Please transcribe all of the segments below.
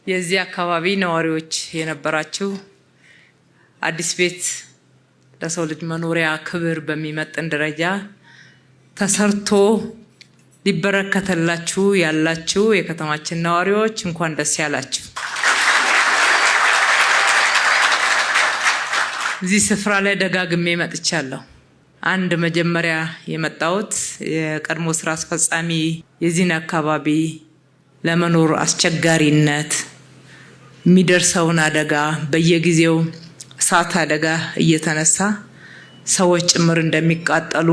የዚህ አካባቢ ነዋሪዎች የነበራችሁ አዲስ ቤት ለሰው ልጅ መኖሪያ ክብር በሚመጥን ደረጃ ተሰርቶ ሊበረከተላችሁ ያላችሁ የከተማችን ነዋሪዎች እንኳን ደስ ያላችሁ። እዚህ ስፍራ ላይ ደጋግሜ መጥቻለሁ። አንድ መጀመሪያ የመጣሁት የቀድሞ ስራ አስፈጻሚ የዚህን አካባቢ ለመኖር አስቸጋሪነት የሚደርሰውን አደጋ በየጊዜው እሳት አደጋ እየተነሳ ሰዎች ጭምር እንደሚቃጠሉ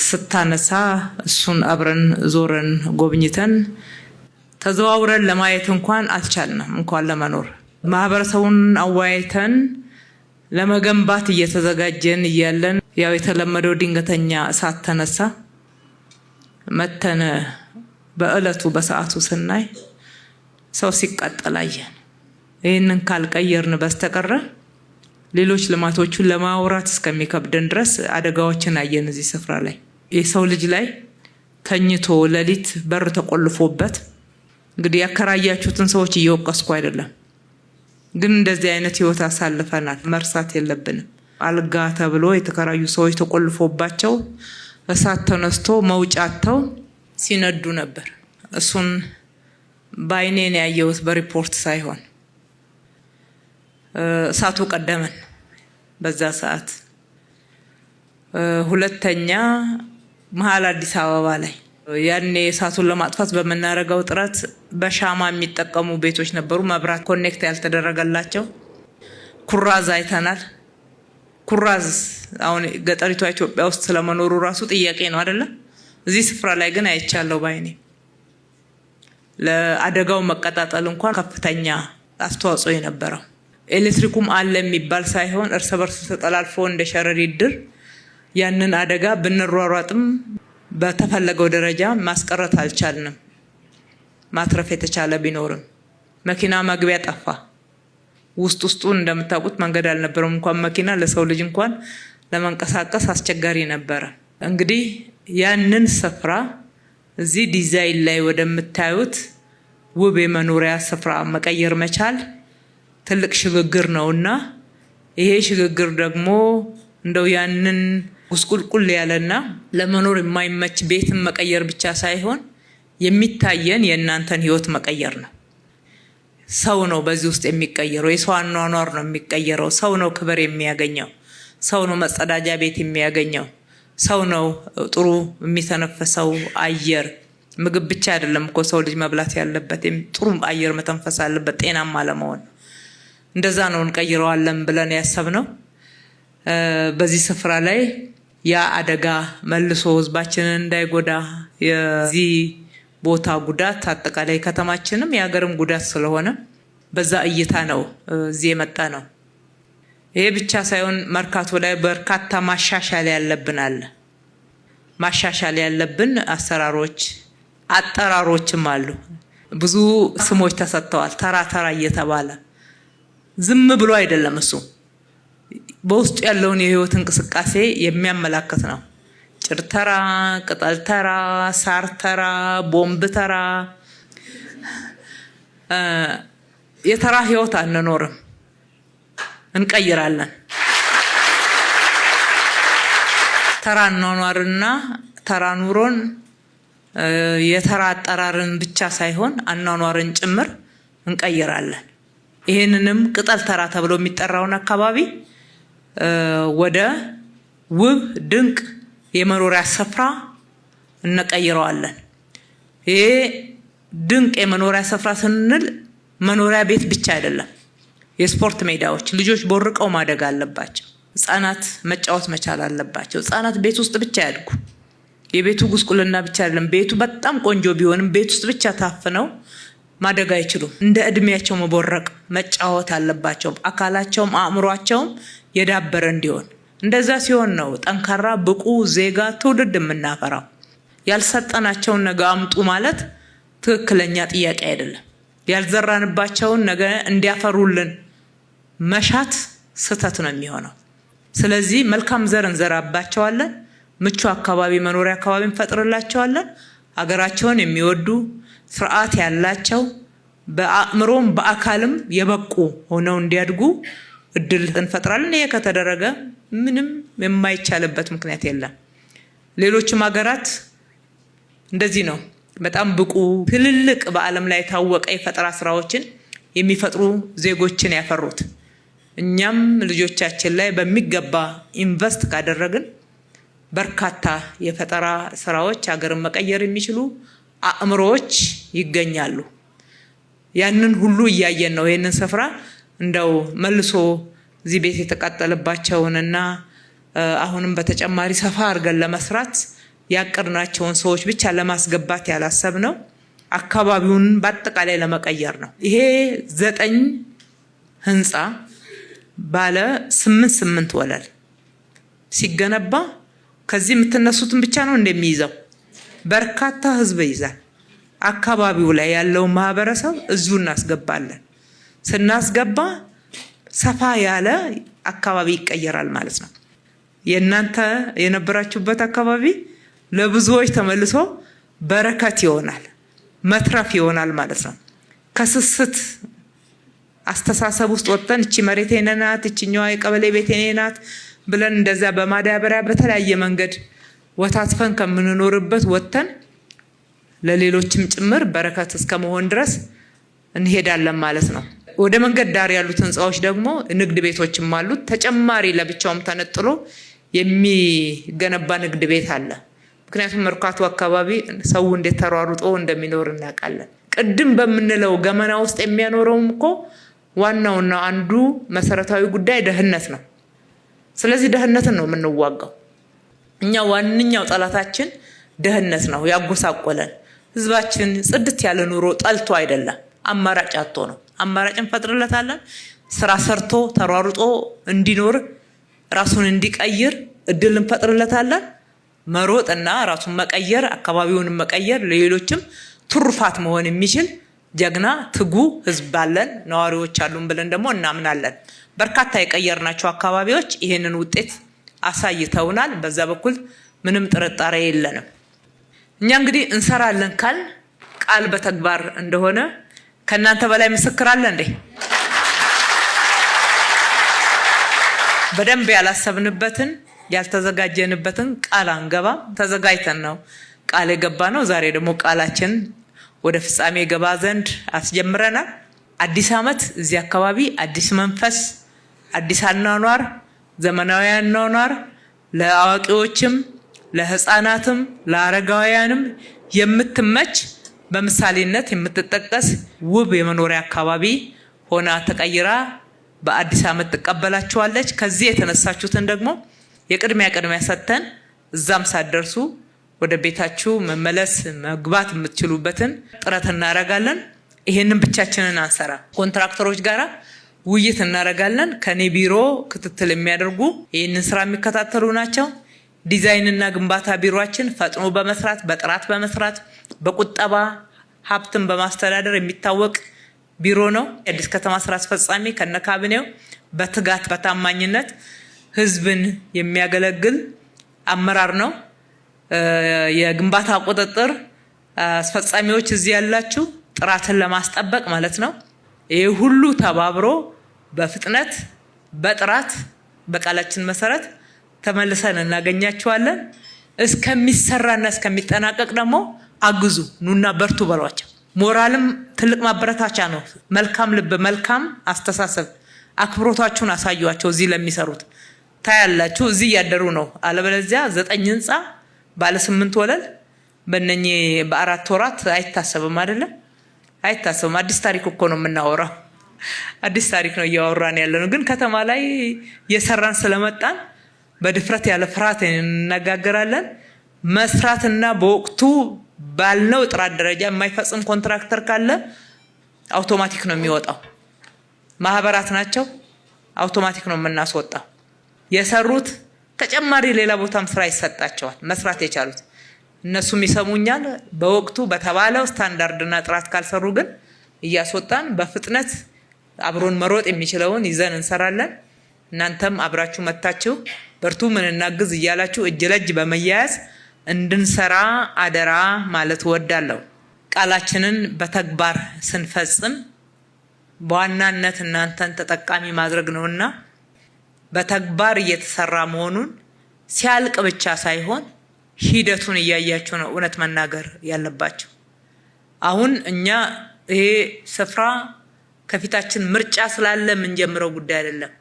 ስታነሳ እሱን አብረን ዞረን ጎብኝተን ተዘዋውረን ለማየት እንኳን አልቻልንም፣ እንኳን ለመኖር። ማህበረሰቡን አወያይተን ለመገንባት እየተዘጋጀን እያለን ያው የተለመደው ድንገተኛ እሳት ተነሳ። መተን በእለቱ በሰዓቱ ስናይ ሰው ሲቃጠል አየን። ይህንን ካልቀየርን በስተቀር ሌሎች ልማቶቹን ለማውራት እስከሚከብደን ድረስ አደጋዎችን አየን። እዚህ ስፍራ ላይ የሰው ልጅ ላይ ተኝቶ ሌሊት በር ተቆልፎበት፣ እንግዲህ ያከራያችሁትን ሰዎች እየወቀስኩ አይደለም፣ ግን እንደዚህ አይነት ህይወት አሳልፈናል፣ መርሳት የለብንም። አልጋ ተብሎ የተከራዩ ሰዎች ተቆልፎባቸው እሳት ተነስቶ መውጫተው ሲነዱ ነበር። እሱን በአይኔን ያየሁት በሪፖርት ሳይሆን። እሳቱ ቀደመን በዛ ሰዓት። ሁለተኛ መሀል አዲስ አበባ ላይ ያኔ እሳቱን ለማጥፋት በመናረጋው ጥረት በሻማ የሚጠቀሙ ቤቶች ነበሩ፣ መብራት ኮኔክት ያልተደረገላቸው። ኩራዝ አይተናል። ኩራዝ አሁን ገጠሪቷ ኢትዮጵያ ውስጥ ስለመኖሩ ራሱ ጥያቄ ነው አይደለ? እዚህ ስፍራ ላይ ግን አይቻለሁ ባይኔ። ለአደጋው መቀጣጠል እንኳን ከፍተኛ አስተዋጽኦ የነበረው ኤሌክትሪኩም አለ የሚባል ሳይሆን እርስ በርስ ተጠላልፎ እንደ ሸረሪት ድር ያንን አደጋ ብንሯሯጥም በተፈለገው ደረጃ ማስቀረት አልቻልንም። ማትረፍ የተቻለ ቢኖርም መኪና መግቢያ ጠፋ። ውስጡ እንደምታውቁት መንገድ አልነበረም። እንኳን መኪና ለሰው ልጅ እንኳን ለመንቀሳቀስ አስቸጋሪ ነበረ። እንግዲህ ያንን ስፍራ እዚህ ዲዛይን ላይ ወደምታዩት ውብ የመኖሪያ ስፍራ መቀየር መቻል ትልቅ ሽግግር ነውና ይሄ ሽግግር ደግሞ እንደው ያንን ጉስቁልቁል ያለና ለመኖር የማይመች ቤትን መቀየር ብቻ ሳይሆን የሚታየን የእናንተን ህይወት መቀየር ነው። ሰው ነው በዚህ ውስጥ የሚቀየረው። የሰው አኗኗር ነው የሚቀየረው። ሰው ነው ክብር የሚያገኘው። ሰው ነው መጸዳጃ ቤት የሚያገኘው። ሰው ነው ጥሩ የሚተነፈሰው አየር። ምግብ ብቻ አይደለም እኮ ሰው ልጅ መብላት ያለበት፣ ጥሩ አየር መተንፈስ አለበት ጤናማ ለመሆን። እንደዛ ነው እንቀይረዋለን ብለን ያሰብነው። በዚህ ስፍራ ላይ ያ አደጋ መልሶ ህዝባችንን እንዳይጎዳ የዚህ ቦታ ጉዳት አጠቃላይ ከተማችንም የሀገርም ጉዳት ስለሆነ በዛ እይታ ነው እዚህ የመጣ ነው። ይሄ ብቻ ሳይሆን መርካቶ ላይ በርካታ ማሻሻል ያለብን አለ። ማሻሻል ያለብን አሰራሮች፣ አጠራሮችም አሉ። ብዙ ስሞች ተሰጥተዋል። ተራ ተራ እየተባለ ዝም ብሎ አይደለም። እሱ በውስጡ ያለውን የህይወት እንቅስቃሴ የሚያመላክት ነው። ጭር ተራ፣ ቅጠል ተራ፣ ሳር ተራ፣ ቦምብ ተራ። የተራ ህይወት አንኖርም፣ እንቀይራለን። ተራ አኗኗርና ተራ ኑሮን የተራ አጠራርን ብቻ ሳይሆን አኗኗርን ጭምር እንቀይራለን። ይሄንንም ቅጠል ተራ ተብሎ የሚጠራውን አካባቢ ወደ ውብ ድንቅ የመኖሪያ ስፍራ እንቀይረዋለን። ይሄ ድንቅ የመኖሪያ ስፍራ ስንል መኖሪያ ቤት ብቻ አይደለም። የስፖርት ሜዳዎች፣ ልጆች ቦርቀው ማደግ አለባቸው። ህፃናት መጫወት መቻል አለባቸው። ህፃናት ቤት ውስጥ ብቻ ያድጉ። የቤቱ ጉስቁልና ብቻ አይደለም። ቤቱ በጣም ቆንጆ ቢሆንም ቤት ውስጥ ብቻ ታፍነው ማደግ አይችሉም። እንደ እድሜያቸው መቦረቅ መጫወት አለባቸው። አካላቸውም አእምሯቸውም የዳበረ እንዲሆን። እንደዛ ሲሆን ነው ጠንካራ ብቁ ዜጋ ትውልድ የምናፈራው። ያልሰጠናቸውን ነገ አምጡ ማለት ትክክለኛ ጥያቄ አይደለም። ያልዘራንባቸውን ነገ እንዲያፈሩልን መሻት ስህተት ነው የሚሆነው። ስለዚህ መልካም ዘር እንዘራባቸዋለን። ምቹ አካባቢ መኖሪያ አካባቢ እንፈጥርላቸዋለን። ሀገራቸውን የሚወዱ ስርዓት ያላቸው በአእምሮም በአካልም የበቁ ሆነው እንዲያድጉ እድል እንፈጥራለን። ይሄ ከተደረገ ምንም የማይቻልበት ምክንያት የለም። ሌሎችም ሀገራት እንደዚህ ነው። በጣም ብቁ ትልልቅ በዓለም ላይ የታወቀ የፈጠራ ስራዎችን የሚፈጥሩ ዜጎችን ያፈሩት። እኛም ልጆቻችን ላይ በሚገባ ኢንቨስት ካደረግን በርካታ የፈጠራ ስራዎች ሀገርን መቀየር የሚችሉ አእምሮዎች ይገኛሉ። ያንን ሁሉ እያየን ነው። ይሄንን ስፍራ እንደው መልሶ እዚህ ቤት የተቃጠለባቸውንና አሁንም በተጨማሪ ሰፋ አድርገን ለመስራት ያቀርናቸውን ሰዎች ብቻ ለማስገባት ያላሰብነው አካባቢውን በአጠቃላይ ለመቀየር ነው። ይሄ 9 ህንፃ ባለ 8 ወለል ሲገነባ ከዚህ የምትነሱትን ብቻ ነው እንደሚይዘው በርካታ ህዝብ ይዛል። አካባቢው ላይ ያለው ማህበረሰብ እዚሁ እናስገባለን። ስናስገባ ሰፋ ያለ አካባቢ ይቀየራል ማለት ነው። የእናንተ የነበራችሁበት አካባቢ ለብዙዎች ተመልሶ በረከት ይሆናል፣ መትረፍ ይሆናል ማለት ነው። ከስስት አስተሳሰብ ውስጥ ወጥተን እቺ መሬት የኔ ናት፣ እቺኛዋ የቀበሌ ቤት የኔ ናት ብለን እንደዛ በማዳበሪያ በተለያየ መንገድ ወታትፈን ከምንኖርበት ወጥተን ለሌሎችም ጭምር በረከት እስከመሆን ድረስ እንሄዳለን ማለት ነው። ወደ መንገድ ዳር ያሉት ህንፃዎች ደግሞ ንግድ ቤቶችም አሉት። ተጨማሪ ለብቻውም ተነጥሎ የሚገነባ ንግድ ቤት አለ። ምክንያቱም መርካቶ አካባቢ ሰው እንዴት ተሯሩጦ እንደሚኖር እናውቃለን። ቅድም በምንለው ገመና ውስጥ የሚያኖረውም እኮ ዋናውና አንዱ መሰረታዊ ጉዳይ ድህነት ነው። ስለዚህ ድህነትን ነው የምንዋጋው። እኛ ዋንኛው ጠላታችን ድህነት ነው ያጎሳቆለን። ህዝባችን ጽድት ያለ ኑሮ ጠልቶ አይደለም፣ አማራጭ አጥቶ ነው። አማራጭ እንፈጥርለታለን። ስራ ሰርቶ ተሯሩጦ እንዲኖር ራሱን እንዲቀይር እድል እንፈጥርለታለን። መሮጥና ራሱን መቀየር፣ አካባቢውን መቀየር፣ ለሌሎችም ትሩፋት መሆን የሚችል ጀግና ትጉ ህዝብ አለን፣ ነዋሪዎች አሉን ብለን ደግሞ እናምናለን። በርካታ የቀየርናቸው አካባቢዎች ይሄንን ውጤት አሳይተውናል። በዛ በኩል ምንም ጥርጣሬ የለንም። እኛ እንግዲህ እንሰራለን ካል ቃል በተግባር እንደሆነ ከናንተ በላይ ምስክር አለ እንዴ? በደንብ ያላሰብንበትን ያልተዘጋጀንበትን ቃል አንገባም። ተዘጋጅተን ነው ቃል የገባ ነው። ዛሬ ደግሞ ቃላችን ወደ ፍጻሜ ገባ ዘንድ አስጀምረናል። አዲስ ዓመት እዚህ አካባቢ አዲስ መንፈስ፣ አዲስ አኗኗር፣ ዘመናዊ አኗኗር ለአዋቂዎችም ለህፃናትም ለአረጋውያንም የምትመች በምሳሌነት የምትጠቀስ ውብ የመኖሪያ አካባቢ ሆና ተቀይራ በአዲስ ዓመት ትቀበላችኋለች። ከዚህ የተነሳችሁትን ደግሞ የቅድሚያ ሰጥተን እዛም ሳትደርሱ ወደ ቤታችሁ መመለስ መግባት የምትችሉበትን ጥረት እናደርጋለን። ይሄንን ብቻችንን አንሰራ። ኮንትራክተሮች ጋራ ውይይት እናደርጋለን። ከኔ ቢሮ ክትትል የሚያደርጉ ይህንን ስራ የሚከታተሉ ናቸው። ዲዛይንና ግንባታ ቢሮአችን ፈጥኖ በመስራት በጥራት በመስራት በቁጠባ ሀብትን በማስተዳደር የሚታወቅ ቢሮ ነው። የአዲስ ከተማ ስራ አስፈጻሚ ከነካቢኔው በትጋት በታማኝነት ህዝብን የሚያገለግል አመራር ነው። የግንባታ ቁጥጥር አስፈጻሚዎች እዚህ ያላችሁ ጥራትን ለማስጠበቅ ማለት ነው። ይሄ ሁሉ ተባብሮ በፍጥነት በጥራት በቃላችን መሰረት ተመልሰን እናገኛችኋለን። እስከሚሰራና እስከሚጠናቀቅ ደግሞ አግዙ፣ ኑና በርቱ በሏቸው። ሞራልም ትልቅ ማበረታቻ ነው። መልካም ልብ፣ መልካም አስተሳሰብ፣ አክብሮታችሁን አሳዩዋቸው። እዚህ ለሚሰሩት ታያላችሁ። እዚህ እያደሩ ነው። አለበለዚያ 9 ህንፃ ባለ 8 ወለል በእነኚህ በ4 ወራት አይታሰብም። አይደለም አይታሰብም። አዲስ ታሪክ እኮ ነው የምናወራው። አዲስ ታሪክ ነው እያወራን ያለነው። ግን ከተማ ላይ የሰራን ስለመጣን በድፍረት ያለ ፍርሃት እንነጋገራለን። መስራትና በወቅቱ ባልነው ጥራት ደረጃ የማይፈጽም ኮንትራክተር ካለ አውቶማቲክ ነው የሚወጣው። ማህበራት ናቸው፣ አውቶማቲክ ነው የምናስወጣው። የሰሩት ተጨማሪ ሌላ ቦታም ስራ ይሰጣቸዋል። መስራት የቻሉት እነሱም ይሰሙኛል። በወቅቱ በተባለው ስታንዳርድና ጥራት ካልሰሩ ግን እያስወጣን በፍጥነት አብሮን መሮጥ የሚችለውን ይዘን እንሰራለን። እናንተም አብራችሁ መታችሁ በርቱ ምን እናግዝ እያላችሁ እጅ ለእጅ በመያያዝ እንድንሰራ አደራ ማለት እወዳለሁ። ቃላችንን በተግባር ስንፈጽም በዋናነት እናንተን ተጠቃሚ ማድረግ ነውና በተግባር እየተሰራ መሆኑን ሲያልቅ ብቻ ሳይሆን ሂደቱን እያያችሁ ነው እውነት መናገር ያለባችሁ። አሁን እኛ ይሄ ስፍራ ከፊታችን ምርጫ ስላለ ምን ጀምረው ጉዳይ አይደለም።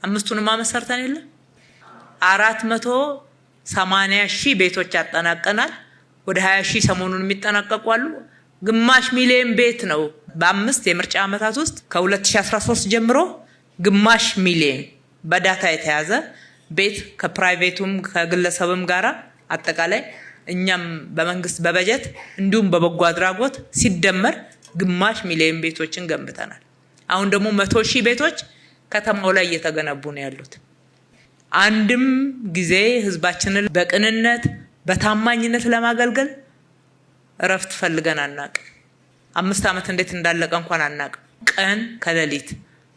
5ቱንም አመሰርተን የለ 480,000 ቤቶች አጠናቀናል። ወደ 20,000 ሰሞኑን የሚጠናቀቁ አሉ። ግማሽ ሚሊዮን ቤት ነው በ5 የምርጫ ዓመታት ውስጥ ከ2013 ጀምሮ ግማሽ ሚሊዮን በዳታ የተያዘ ቤት ከፕራይቬቱም ከግለሰብም ጋራ አጠቃላይ እኛም በመንግስት በበጀት እንዲሁም በበጎ አድራጎት ሲደመር ግማሽ ሚሊዮን ቤቶችን ገንብተናል። አሁን ደግሞ 100,000 ቤቶች ከተማው ላይ እየተገነቡ ነው ያሉት። አንድም ጊዜ ህዝባችንን በቅንነት በታማኝነት ለማገልገል እረፍት ፈልገን አናቅም። 5 ዓመት እንዴት እንዳለቀ እንኳን አናቅም። ቀን ከሌሊት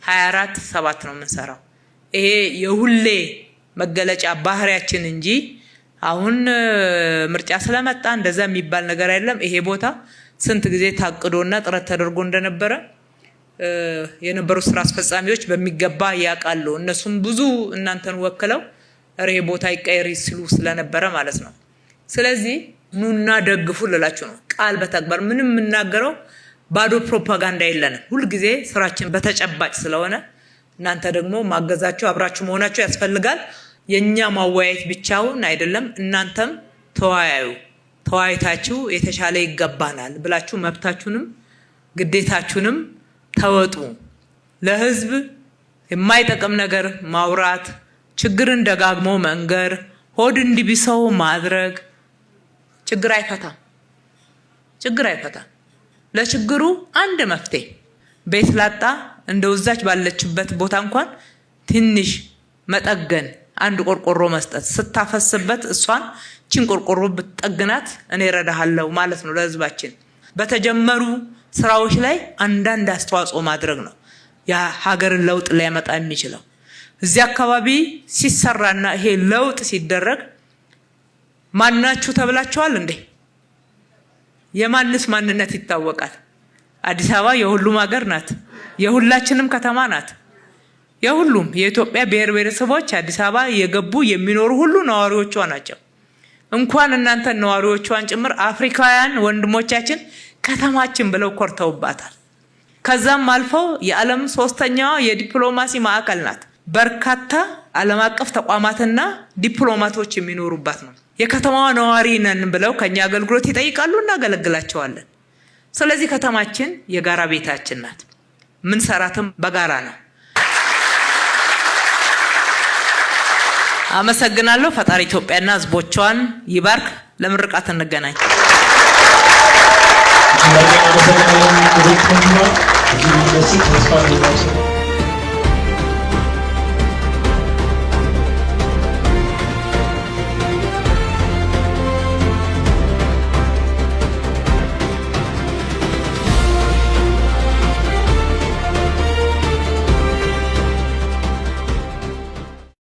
24/7 ነው የምንሰራው። ይሄ የሁሌ መገለጫ ባህሪያችን እንጂ አሁን ምርጫ ስለመጣ እንደዛ የሚባል ነገር አይደለም። ይሄ ቦታ ስንት ጊዜ ታቅዶና ጥረት ተደርጎ እንደነበረ የነበሩ ስራ አስፈጻሚዎች በሚገባ ያውቃሉ። እነሱም ብዙ እናንተን ወክለው ይሄ ቦታ ይቀየር ሲሉ ስለነበረ ማለት ነው። ስለዚህ ኑና ደግፉ ልላችሁ ነው። ቃል በተግባር ምንም የምናገረው ባዶ ፕሮፓጋንዳ የለንም። ሁሉ ጊዜ ስራችን በተጨባጭ ስለሆነ እናንተ ደግሞ ማገዛችሁ አብራችሁ መሆናችሁ ያስፈልጋል። የኛ ማወያየት ብቻውን አይደለም። እናንተም ተወያዩ። ተወያይታችሁ የተሻለ ይገባናል ብላችሁ መብታችሁንም ግዴታችሁንም ተወጡ። ለህዝብ የማይጠቅም ነገር ማውራት፣ ችግርን ደጋግሞ መንገር፣ ሆድ እንዲብሰው ማድረግ ችግር አይፈታም። ለችግሩ አንድ መፍትሄ ቤት ላጣ እንደውዛች ባለችበት ቦታ እንኳን ትንሽ መጠገን፣ አንድ ቆርቆሮ መስጠት፣ ስታፈስበት እሷን ቺን ቆርቆሮ ብትጠግናት እኔ እረዳሃለሁ ማለት ነው። ለህዝባችን በተጀመሩ ስራዎች ላይ አንዳንድ አስተዋጽኦ ማድረግ ነው የሀገርን ለውጥ ሊያመጣ የሚችለው። እዚህ አካባቢ ሲሰራና ይሄ ለውጥ ሲደረግ ማናችሁ ተብላችኋል እንዴ? የማንስ ማንነት ይታወቃል? አዲስ አበባ የሁሉም ሀገር ናት። የሁላችንም ከተማ ናት። የሁሉም የኢትዮጵያ ብሔር ብሔረሰቦች አዲስ አበባ የገቡ የሚኖሩ ሁሉ ነዋሪዎቿ ናቸው። እንኳን እናንተ ነዋሪዎቿን ጭምር አፍሪካውያን ወንድሞቻችን ከተማችን ብለው ኮርተውባታል። ከዛም አልፈው የዓለም 3ኛዋ የዲፕሎማሲ ማዕከል ናት። በርካታ ዓለም አቀፍ ተቋማትና ዲፕሎማቶች የሚኖሩባት ነው። የከተማዋ ነዋሪ ነን ብለው ከኛ አገልግሎት ይጠይቃሉ፣ እናገለግላቸዋለን። ስለዚህ ከተማችን የጋራ ቤታችን ናት። ምን ሰራተም በጋራ ነው። አመሰግናለሁ። ፈጣሪ ኢትዮጵያና ህዝቦቿን ይባርክ። ለምርቃት እንገናኝ። Gracias.